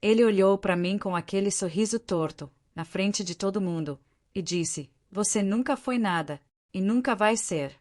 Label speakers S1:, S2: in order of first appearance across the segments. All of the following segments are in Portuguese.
S1: Ele olhou para mim com aquele sorriso torto, na frente de todo mundo, e disse: Você nunca foi nada, e nunca vai ser.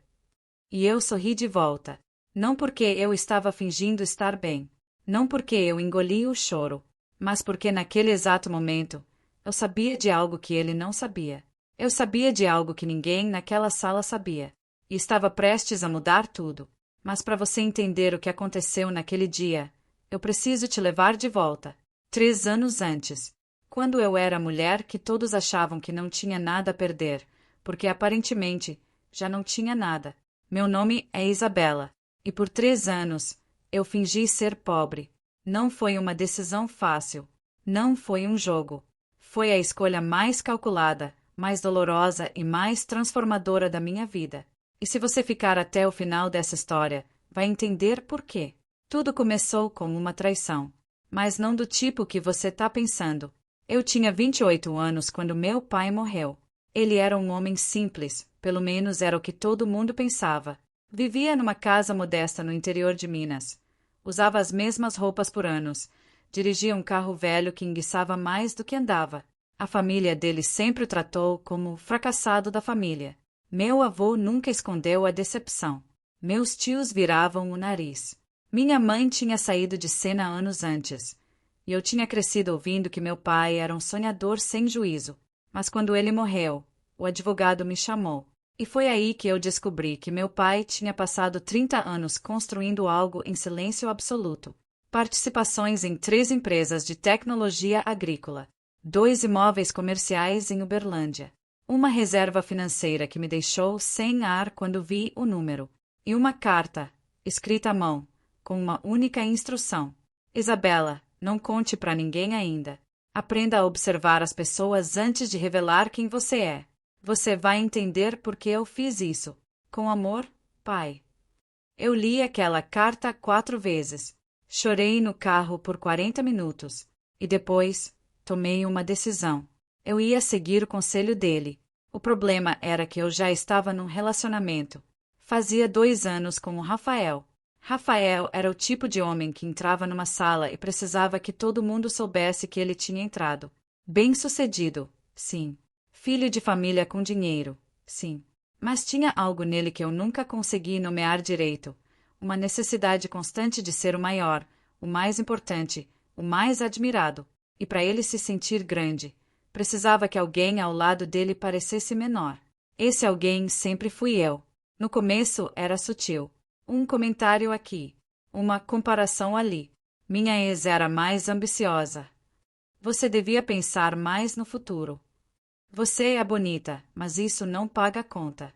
S1: E eu sorri de volta. Não porque eu estava fingindo estar bem. Não porque eu engoli o choro. Mas porque naquele exato momento, eu sabia de algo que ele não sabia. Eu sabia de algo que ninguém naquela sala sabia. E estava prestes a mudar tudo. Mas para você entender o que aconteceu naquele dia, eu preciso te levar de volta. 3 anos antes. Quando eu era a mulher que todos achavam que não tinha nada a perder, porque aparentemente já não tinha nada. Meu nome é Isabela, e por 3 anos eu fingi ser pobre. Não foi uma decisão fácil. Não foi um jogo. Foi a escolha mais calculada, mais dolorosa e mais transformadora da minha vida. E se você ficar até o final dessa história, vai entender por quê. Tudo começou com uma traição. Mas não do tipo que você está pensando. Eu tinha 28 anos quando meu pai morreu. Ele era um homem simples, pelo menos era o que todo mundo pensava. Vivia numa casa modesta no interior de Minas. Usava as mesmas roupas por anos. Dirigia um carro velho que enguiçava mais do que andava. A família dele sempre o tratou como o fracassado da família. Meu avô nunca escondeu a decepção. Meus tios viravam o nariz. Minha mãe tinha saído de cena anos antes. E eu tinha crescido ouvindo que meu pai era um sonhador sem juízo. Mas quando ele morreu, o advogado me chamou. E foi aí que eu descobri que meu pai tinha passado 30 anos construindo algo em silêncio absoluto. Participações em 3 empresas de tecnologia agrícola, 2 imóveis comerciais em Uberlândia, uma reserva financeira que me deixou sem ar quando vi o número, e uma carta, escrita à mão, com uma única instrução. Isabela, não conte para ninguém ainda. Aprenda a observar as pessoas antes de revelar quem você é. Você vai entender por que eu fiz isso. Com amor, pai. Eu li aquela carta 4 vezes. Chorei no carro por 40 minutos. E depois, tomei uma decisão. Eu ia seguir o conselho dele. O problema era que eu já estava num relacionamento. Fazia 2 anos com o Rafael. Rafael era o tipo de homem que entrava numa sala e precisava que todo mundo soubesse que ele tinha entrado. Bem-sucedido, sim. Filho de família com dinheiro, sim. Mas tinha algo nele que eu nunca consegui nomear direito. Uma necessidade constante de ser o maior, o mais importante, o mais admirado. E para ele se sentir grande, precisava que alguém ao lado dele parecesse menor. Esse alguém sempre fui eu. No começo era sutil. Um comentário aqui, uma comparação ali. Minha ex era mais ambiciosa. Você devia pensar mais no futuro. Você é bonita, mas isso não paga a conta.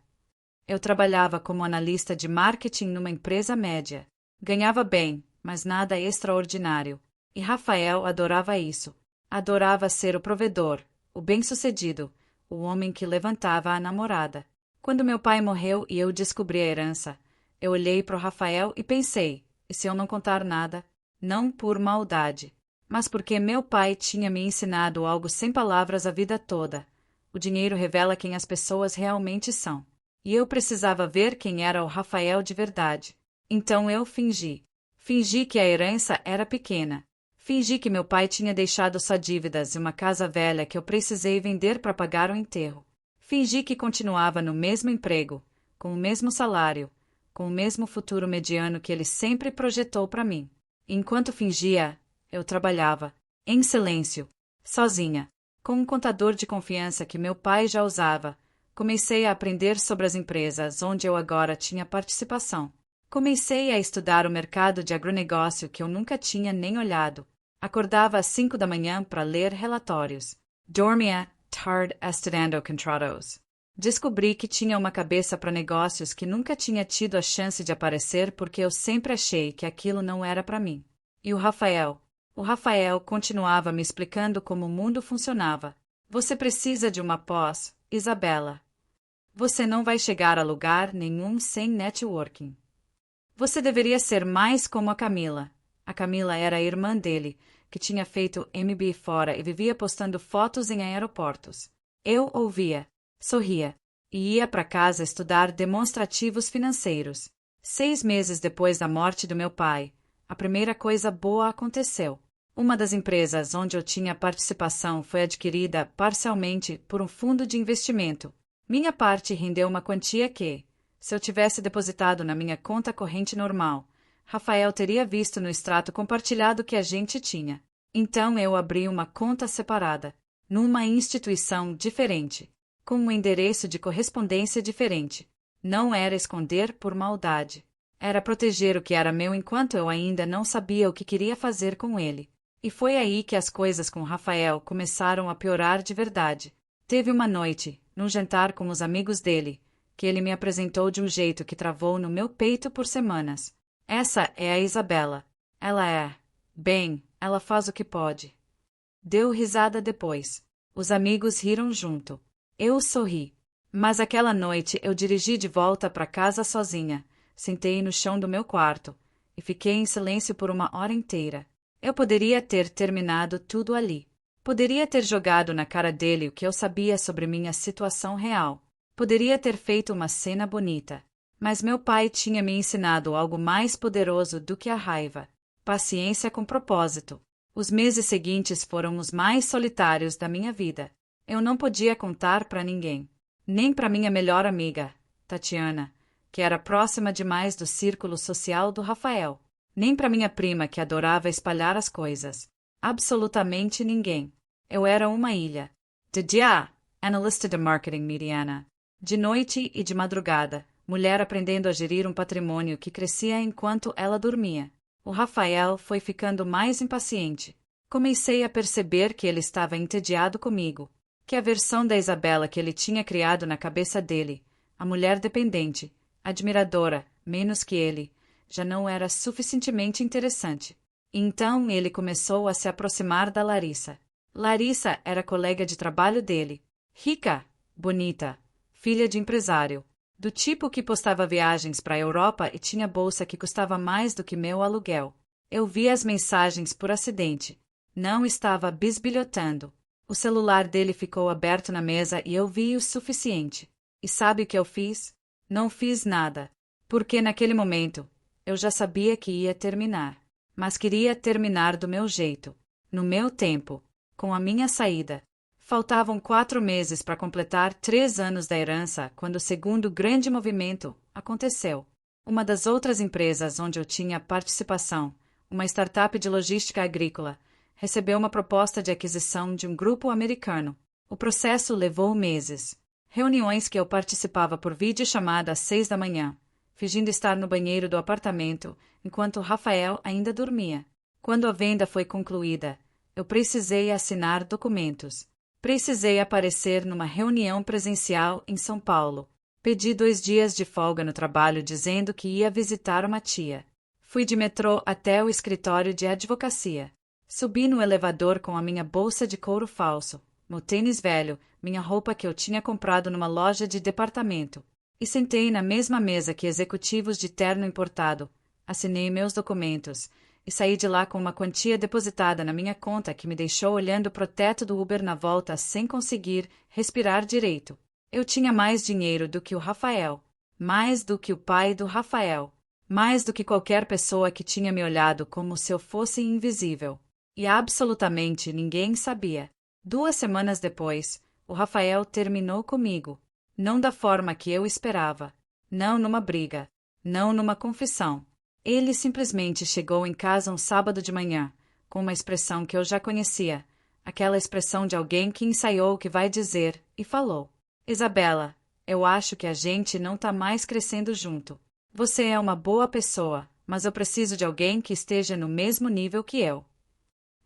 S1: Eu trabalhava como analista de marketing numa empresa média. Ganhava bem, mas nada extraordinário. E Rafael adorava isso. Adorava ser o provedor, o bem-sucedido, o homem que levantava a namorada. Quando meu pai morreu e eu descobri a herança, eu olhei para o Rafael e pensei, e se eu não contar nada? Não por maldade, mas porque meu pai tinha me ensinado algo sem palavras a vida toda. O dinheiro revela quem as pessoas realmente são. E eu precisava ver quem era o Rafael de verdade. Então eu fingi. Fingi que a herança era pequena. Fingi que meu pai tinha deixado só dívidas e uma casa velha que eu precisei vender para pagar o enterro. Fingi que continuava no mesmo emprego, com o mesmo salário, com o mesmo futuro mediano que ele sempre projetou para mim. Enquanto fingia, eu trabalhava, em silêncio, sozinha, com um contador de confiança que meu pai já usava. Comecei a aprender sobre as empresas onde eu agora tinha participação. Comecei a estudar o mercado de agronegócio que eu nunca tinha nem olhado. Acordava às 5 da manhã para ler relatórios. Dormia tarde estudando contratos. Descobri que tinha uma cabeça para negócios que nunca tinha tido a chance de aparecer porque eu sempre achei que aquilo não era para mim. E o Rafael? O Rafael continuava me explicando como o mundo funcionava. Você precisa de uma pós, Isabela. Você não vai chegar a lugar nenhum sem networking. Você deveria ser mais como a Camila. A Camila era a irmã dele, que tinha feito MBA fora e vivia postando fotos em aeroportos. Eu ouvia, sorria, e ia para casa estudar demonstrativos financeiros. 6 meses depois da morte do meu pai, a primeira coisa boa aconteceu. Uma das empresas onde eu tinha participação foi adquirida parcialmente por um fundo de investimento. Minha parte rendeu uma quantia que, se eu tivesse depositado na minha conta corrente normal, Rafael teria visto no extrato compartilhado que a gente tinha. Então eu abri uma conta separada, numa instituição diferente, com um endereço de correspondência diferente. Não era esconder por maldade. Era proteger o que era meu enquanto eu ainda não sabia o que queria fazer com ele. E foi aí que as coisas com Rafael começaram a piorar de verdade. Teve uma noite, num jantar com os amigos dele, que ele me apresentou de um jeito que travou no meu peito por semanas. Essa é a Isabela. Ela é... Bem, ela faz o que pode. Deu risada depois. Os amigos riram junto. Eu sorri. Mas aquela noite eu dirigi de volta para casa sozinha, sentei no chão do meu quarto, e fiquei em silêncio por uma hora inteira. Eu poderia ter terminado tudo ali. Poderia ter jogado na cara dele o que eu sabia sobre minha situação real. Poderia ter feito uma cena bonita. Mas meu pai tinha me ensinado algo mais poderoso do que a raiva. Paciência com propósito. Os meses seguintes foram os mais solitários da minha vida. Eu não podia contar para ninguém. Nem para minha melhor amiga, Tatiana, que era próxima demais do círculo social do Rafael. Nem para minha prima, que adorava espalhar as coisas. Absolutamente ninguém. Eu era uma ilha. De dia, analista de marketing mediana. De noite e de madrugada, mulher aprendendo a gerir um patrimônio que crescia enquanto ela dormia. O Rafael foi ficando mais impaciente. Comecei a perceber que ele estava entediado comigo. Que a versão da Isabela que ele tinha criado na cabeça dele, a mulher dependente, admiradora, menos que ele, já não era suficientemente interessante. Então ele começou a se aproximar da Larissa. Larissa era colega de trabalho dele. Rica, bonita, filha de empresário, do tipo que postava viagens para a Europa e tinha bolsa que custava mais do que meu aluguel. Eu vi as mensagens por acidente. Não estava bisbilhotando. O celular dele ficou aberto na mesa e eu vi o suficiente. E sabe o que eu fiz? Não fiz nada. Porque naquele momento, eu já sabia que ia terminar. Mas queria terminar do meu jeito. No meu tempo. Com a minha saída. Faltavam 4 meses para completar 3 anos da herança quando o segundo grande movimento aconteceu. Uma das outras empresas onde eu tinha participação, uma startup de logística agrícola, recebeu uma proposta de aquisição de um grupo americano. O processo levou meses. Reuniões que eu participava por videochamada às 6 da manhã, fingindo estar no banheiro do apartamento, enquanto Rafael ainda dormia. Quando a venda foi concluída, eu precisei assinar documentos. Precisei aparecer numa reunião presencial em São Paulo. Pedi 2 dias de folga no trabalho dizendo que ia visitar uma tia. Fui de metrô até o escritório de advocacia. Subi no elevador com a minha bolsa de couro falso, meu tênis velho, minha roupa que eu tinha comprado numa loja de departamento, e sentei na mesma mesa que executivos de terno importado. Assinei meus documentos e saí de lá com uma quantia depositada na minha conta que me deixou olhando pro teto do Uber na volta sem conseguir respirar direito. Eu tinha mais dinheiro do que o Rafael, mais do que o pai do Rafael, mais do que qualquer pessoa que tinha me olhado como se eu fosse invisível. E absolutamente ninguém sabia. 2 semanas depois, o Rafael terminou comigo. Não da forma que eu esperava. Não numa briga. Não numa confissão. Ele simplesmente chegou em casa um sábado de manhã, com uma expressão que eu já conhecia. Aquela expressão de alguém que ensaiou o que vai dizer, e falou: Isabela, eu acho que a gente não tá mais crescendo junto. Você é uma boa pessoa, mas eu preciso de alguém que esteja no mesmo nível que eu.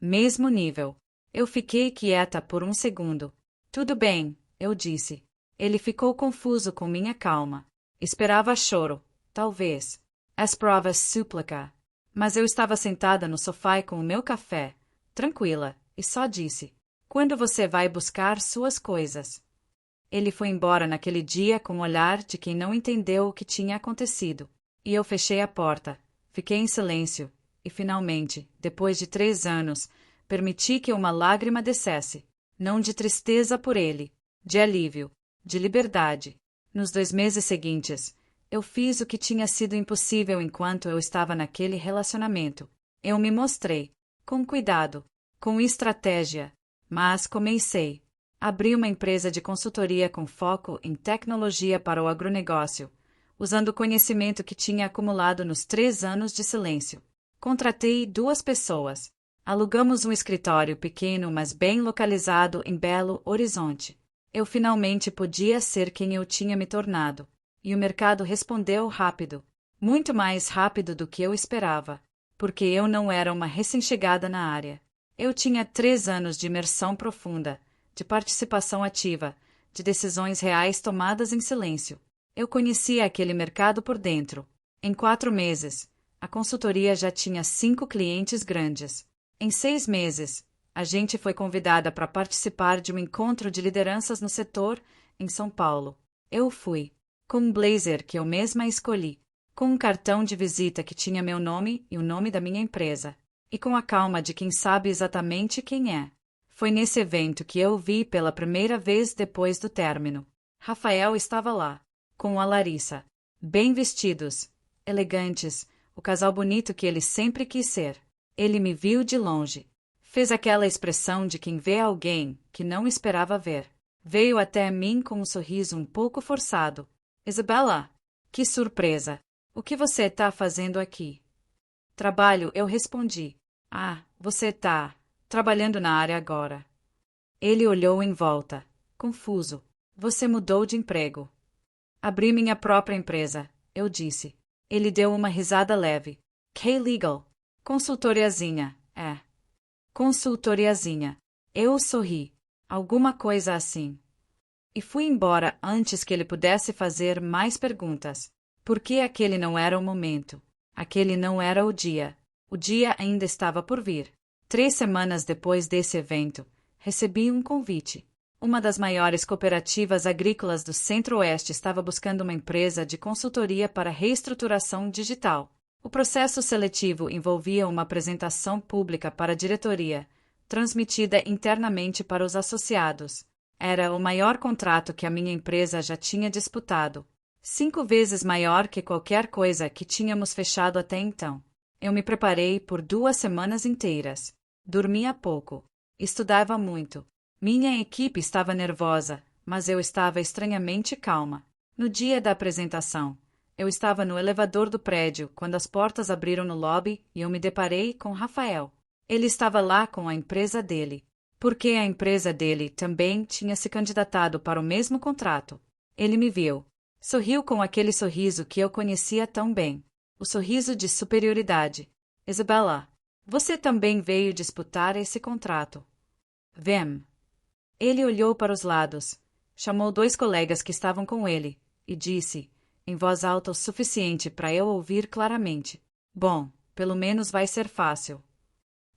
S1: Mesmo nível. Eu fiquei quieta por um segundo. Tudo bem, eu disse. Ele ficou confuso com minha calma. Esperava choro, talvez. As provas súplica. Mas eu estava sentada no sofá com o meu café, tranquila, e só disse: Quando você vai buscar suas coisas? Ele foi embora naquele dia com o olhar de quem não entendeu o que tinha acontecido. E eu fechei a porta. Fiquei em silêncio. E finalmente, depois de 3 anos, permiti que uma lágrima descesse. Não de tristeza por ele, de alívio, de liberdade. Nos 2 meses seguintes, eu fiz o que tinha sido impossível enquanto eu estava naquele relacionamento. Eu me mostrei. Com cuidado, com estratégia. Mas comecei. Abri uma empresa de consultoria com foco em tecnologia para o agronegócio, usando o conhecimento que tinha acumulado nos 3 anos de silêncio. Contratei 2 pessoas. Alugamos um escritório pequeno, mas bem localizado em Belo Horizonte. Eu finalmente podia ser quem eu tinha me tornado. E o mercado respondeu rápido. Muito mais rápido do que eu esperava. Porque eu não era uma recém-chegada na área. Eu tinha 3 anos de imersão profunda, de participação ativa, de decisões reais tomadas em silêncio. Eu conhecia aquele mercado por dentro. Em 4 meses, a consultoria já tinha 5 clientes grandes. Em 6 meses, a gente foi convidada para participar de um encontro de lideranças no setor, em São Paulo. Eu fui, com um blazer que eu mesma escolhi, com um cartão de visita que tinha meu nome e o nome da minha empresa, e com a calma de quem sabe exatamente quem é. Foi nesse evento que eu vi pela primeira vez depois do término. Rafael estava lá, com a Larissa, bem vestidos, elegantes, o casal bonito que ele sempre quis ser. Ele me viu de longe. Fez aquela expressão de quem vê alguém que não esperava ver. Veio até mim com um sorriso um pouco forçado. Isabela, que surpresa! O que você está fazendo aqui? Trabalho, eu respondi. Ah, você está trabalhando na área agora. Ele olhou em volta, confuso. Você mudou de emprego. Abri minha própria empresa, eu disse. Ele deu uma risada leve. K-Legal. Consultoriazinha, é. Consultoriazinha. Eu sorri. Alguma coisa assim. E fui embora antes que ele pudesse fazer mais perguntas. Porque aquele não era o momento. Aquele não era o dia. O dia ainda estava por vir. 3 semanas depois desse evento, recebi um convite. Uma das maiores cooperativas agrícolas do Centro-Oeste estava buscando uma empresa de consultoria para reestruturação digital. O processo seletivo envolvia uma apresentação pública para a diretoria, transmitida internamente para os associados. Era o maior contrato que a minha empresa já tinha disputado. 5 vezes maior que qualquer coisa que tínhamos fechado até então. Eu me preparei por 2 semanas inteiras. Dormia pouco. Estudava muito. Minha equipe estava nervosa, mas eu estava estranhamente calma. No dia da apresentação, eu estava no elevador do prédio quando as portas abriram no lobby e eu me deparei com Rafael. Ele estava lá com a empresa dele. Porque a empresa dele também tinha se candidatado para o mesmo contrato. Ele me viu. Sorriu com aquele sorriso que eu conhecia tão bem. O sorriso de superioridade. Isabela, você também veio disputar esse contrato. Vem. Ele olhou para os lados, chamou 2 colegas que estavam com ele, e disse, em voz alta o suficiente para eu ouvir claramente. Bom, pelo menos vai ser fácil.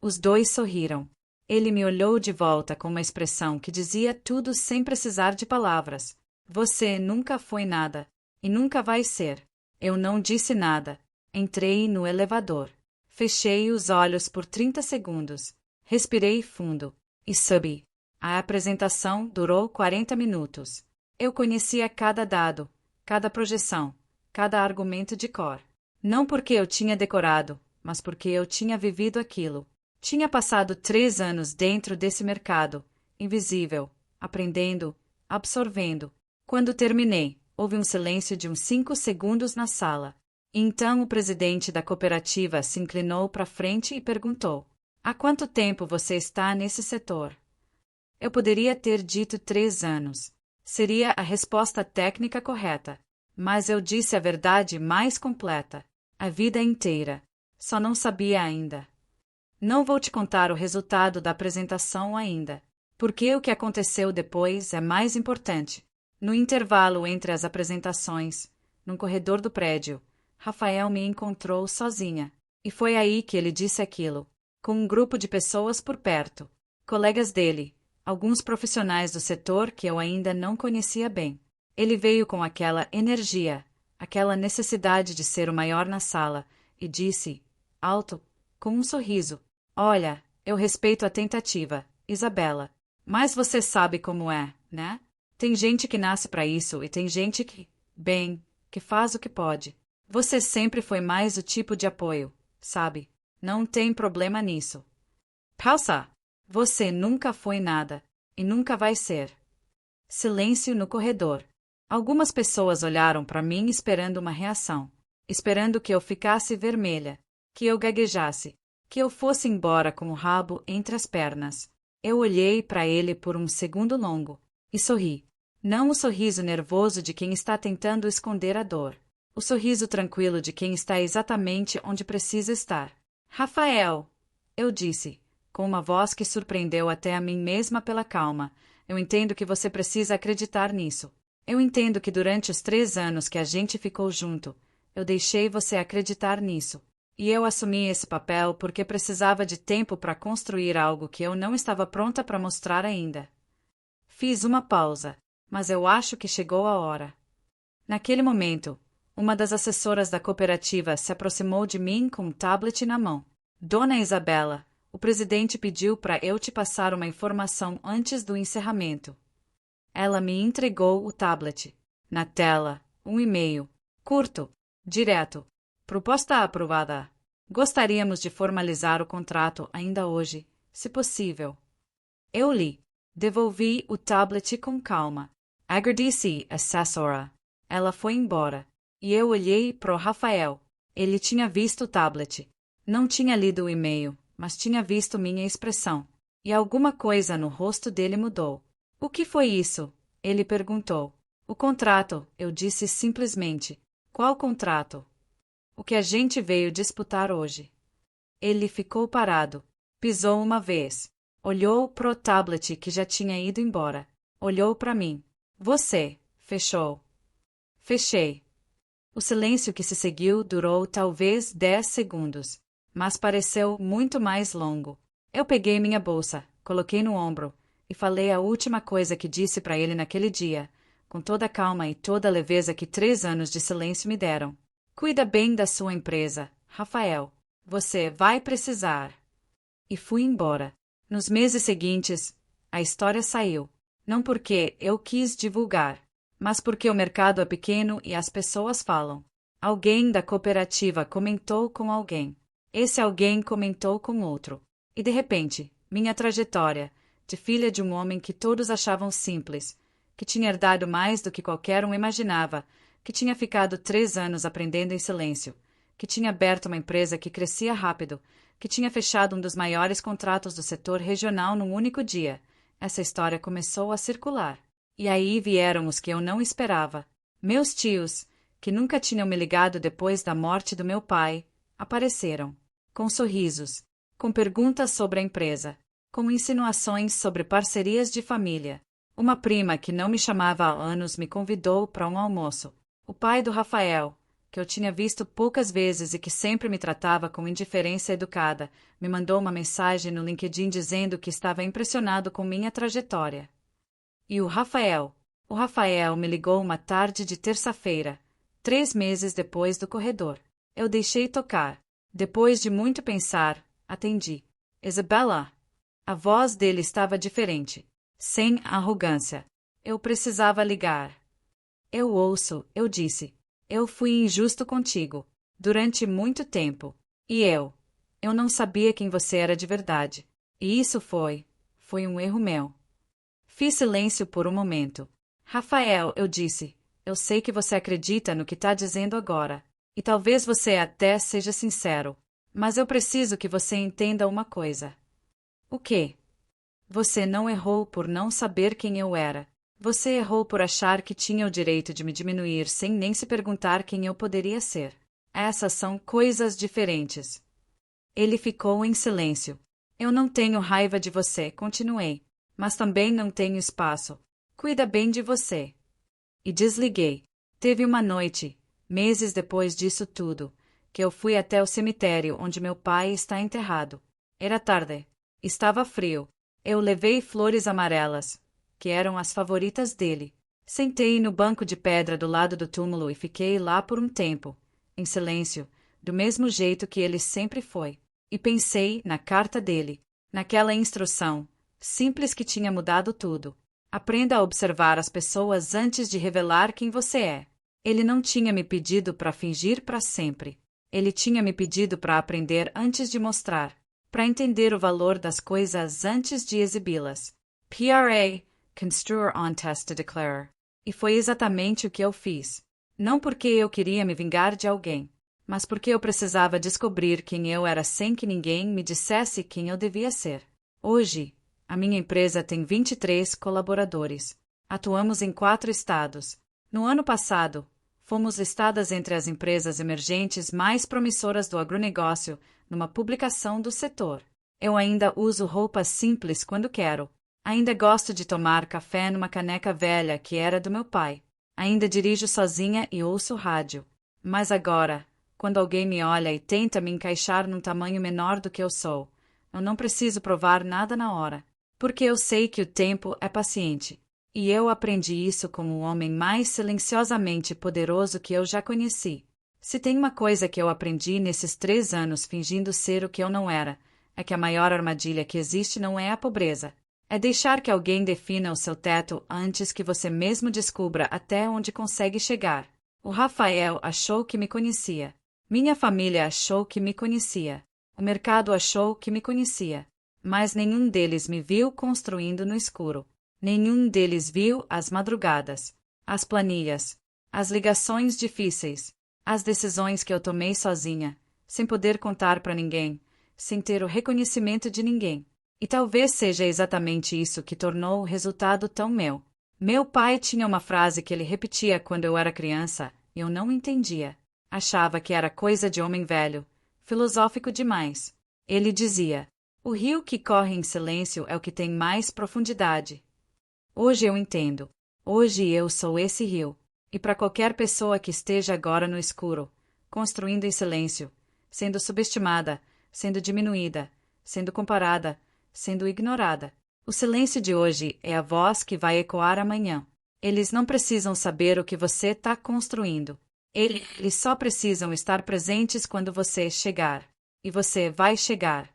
S1: Os 2 sorriram. Ele me olhou de volta com uma expressão que dizia tudo sem precisar de palavras. Você nunca foi nada, e nunca vai ser. Eu não disse nada. Entrei no elevador. Fechei os olhos por 30 segundos. Respirei fundo. E subi. A apresentação durou 40 minutos. Eu conhecia cada dado, cada projeção, cada argumento de cor. Não porque eu tinha decorado, mas porque eu tinha vivido aquilo. Tinha passado 3 anos dentro desse mercado, invisível, aprendendo, absorvendo. Quando terminei, houve um silêncio de uns 5 segundos na sala. Então o presidente da cooperativa se inclinou para frente e perguntou: há quanto tempo você está nesse setor? Eu poderia ter dito 3 anos. Seria a resposta técnica correta. Mas eu disse a verdade mais completa. A vida inteira. Só não sabia ainda. Não vou te contar o resultado da apresentação ainda, porque o que aconteceu depois é mais importante. No intervalo entre as apresentações, num corredor do prédio, Rafael me encontrou sozinha. E foi aí que ele disse aquilo, com um grupo de pessoas por perto. Colegas dele, alguns profissionais do setor que eu ainda não conhecia bem. Ele veio com aquela energia, aquela necessidade de ser o maior na sala, e disse, alto, com um sorriso: olha, eu respeito a tentativa, Isabela, mas você sabe como é, né? Tem gente que nasce para isso e tem gente que, bem, que faz o que pode. Você sempre foi mais o tipo de apoio, sabe? Não tem problema nisso. Calça! Você nunca foi nada. E nunca vai ser. Silêncio no corredor. Algumas pessoas olharam para mim esperando uma reação. Esperando que eu ficasse vermelha. Que eu gaguejasse. Que eu fosse embora com o rabo entre as pernas. Eu olhei para ele por um segundo longo. E sorri. Não o sorriso nervoso de quem está tentando esconder a dor. O sorriso tranquilo de quem está exatamente onde precisa estar. Rafael! Eu disse, com uma voz que surpreendeu até a mim mesma pela calma. Eu entendo que você precisa acreditar nisso. Eu entendo que durante os 3 anos que a gente ficou junto, eu deixei você acreditar nisso. E eu assumi esse papel porque precisava de tempo para construir algo que eu não estava pronta para mostrar ainda. Fiz uma pausa, mas eu acho que chegou a hora. Naquele momento, uma das assessoras da cooperativa se aproximou de mim com um tablet na mão. Dona Isabela, o presidente pediu para eu te passar uma informação antes do encerramento. Ela me entregou o tablet. Na tela, um e-mail. Curto. Direto. Proposta aprovada. Gostaríamos de formalizar o contrato ainda hoje, se possível. Eu li. Devolvi o tablet com calma. Agradeci, assessora. Ela foi embora. E eu olhei pro Rafael. Ele tinha visto o tablet. Não tinha lido o e-mail, mas tinha visto minha expressão. E alguma coisa no rosto dele mudou. O que foi isso? Ele perguntou. O contrato, eu disse simplesmente. Qual contrato? O que a gente veio disputar hoje. Ele ficou parado. Pisou uma vez. Olhou pro tablet que já tinha ido embora. Olhou para mim. Você, fechou. Fechei. O silêncio que se seguiu durou talvez 10 segundos, mas pareceu muito mais longo. Eu peguei minha bolsa, coloquei no ombro, e falei a última coisa que disse para ele naquele dia, com toda a calma e toda a leveza que 3 anos de silêncio me deram. Cuida bem da sua empresa, Rafael. Você vai precisar. E fui embora. Nos meses seguintes, a história saiu. Não porque eu quis divulgar, mas porque o mercado é pequeno e as pessoas falam. Alguém da cooperativa comentou com alguém. Esse alguém comentou com outro. E de repente, minha trajetória, de filha de um homem que todos achavam simples, que tinha herdado mais do que qualquer um imaginava, que tinha ficado 3 anos aprendendo em silêncio, que tinha aberto uma empresa que crescia rápido, que tinha fechado um dos maiores contratos do setor regional num único dia. Essa história começou a circular. E aí vieram os que eu não esperava. Meus tios, que nunca tinham me ligado depois da morte do meu pai, apareceram. Com sorrisos, com perguntas sobre a empresa, com insinuações sobre parcerias de família. Uma prima que não me chamava há anos me convidou para um almoço. O pai do Rafael, que eu tinha visto poucas vezes e que sempre me tratava com indiferença educada, me mandou uma mensagem no LinkedIn dizendo que estava impressionado com minha trajetória. E o Rafael me ligou uma tarde de terça-feira, 3 meses depois do corredor. Eu deixei tocar. Depois de muito pensar, atendi. Isabela. A voz dele estava diferente, sem arrogância. Eu precisava ligar. Eu ouço, eu disse. Eu fui injusto contigo, durante muito tempo. E eu não sabia quem você era de verdade. E isso foi um erro meu. Fiz silêncio por um momento. Rafael, eu disse, eu sei que você acredita no que está dizendo agora. E talvez você até seja sincero. Mas eu preciso que você entenda uma coisa. O quê? Você não errou por não saber quem eu era. Você errou por achar que tinha o direito de me diminuir sem nem se perguntar quem eu poderia ser. Essas são coisas diferentes. Ele ficou em silêncio. Eu não tenho raiva de você, continuei. Mas também não tenho espaço. Cuida bem de você. E desliguei. Teve uma noite, meses depois disso tudo, que eu fui até o cemitério onde meu pai está enterrado. Era tarde. Estava frio. Eu levei flores amarelas, que eram as favoritas dele. Sentei no banco de pedra do lado do túmulo e fiquei lá por um tempo, em silêncio, do mesmo jeito que ele sempre foi. E pensei na carta dele, naquela instrução, simples que tinha mudado tudo. Aprenda a observar as pessoas antes de revelar quem você é. Ele não tinha me pedido para fingir para sempre. Ele tinha me pedido para aprender antes de mostrar. para entender o valor das coisas antes de exibi-las. Pra, construir antes de declarar. E foi exatamente o que eu fiz. Não porque eu queria me vingar de alguém, mas porque eu precisava descobrir quem eu era sem que ninguém me dissesse quem eu devia ser. Hoje, a minha empresa tem 23 colaboradores. Atuamos em 4 estados. No ano passado, fomos listadas entre as empresas emergentes mais promissoras do agronegócio numa publicação do setor. Eu ainda uso roupas simples quando quero. Ainda gosto de tomar café numa caneca velha que era do meu pai. Ainda dirijo sozinha e ouço rádio. Mas agora, quando alguém me olha e tenta me encaixar num tamanho menor do que eu sou, eu não preciso provar nada na hora, porque eu sei que o tempo é paciente. E eu aprendi isso como o homem mais silenciosamente poderoso que eu já conheci. Se tem uma coisa que eu aprendi nesses 3 anos fingindo ser o que eu não era, é que a maior armadilha que existe não é a pobreza. É deixar que alguém defina o seu teto antes que você mesmo descubra até onde consegue chegar. O Rafael achou que me conhecia. Minha família achou que me conhecia. O mercado achou que me conhecia. Mas nenhum deles me viu construindo no escuro. Nenhum deles viu as madrugadas, as planilhas, as ligações difíceis, as decisões que eu tomei sozinha, sem poder contar para ninguém, sem ter o reconhecimento de ninguém. E talvez seja exatamente isso que tornou o resultado tão meu. Meu pai tinha uma frase que ele repetia quando eu era criança, e eu não entendia. Achava que era coisa de homem velho, filosófico demais. Ele dizia: o rio que corre em silêncio é o que tem mais profundidade. Hoje eu entendo. Hoje eu sou esse rio. E para qualquer pessoa que esteja agora no escuro, construindo em silêncio, sendo subestimada, sendo diminuída, sendo comparada, sendo ignorada, o silêncio de hoje é a voz que vai ecoar amanhã. Eles não precisam saber o que você está construindo. Eles só precisam estar presentes quando você chegar. E você vai chegar.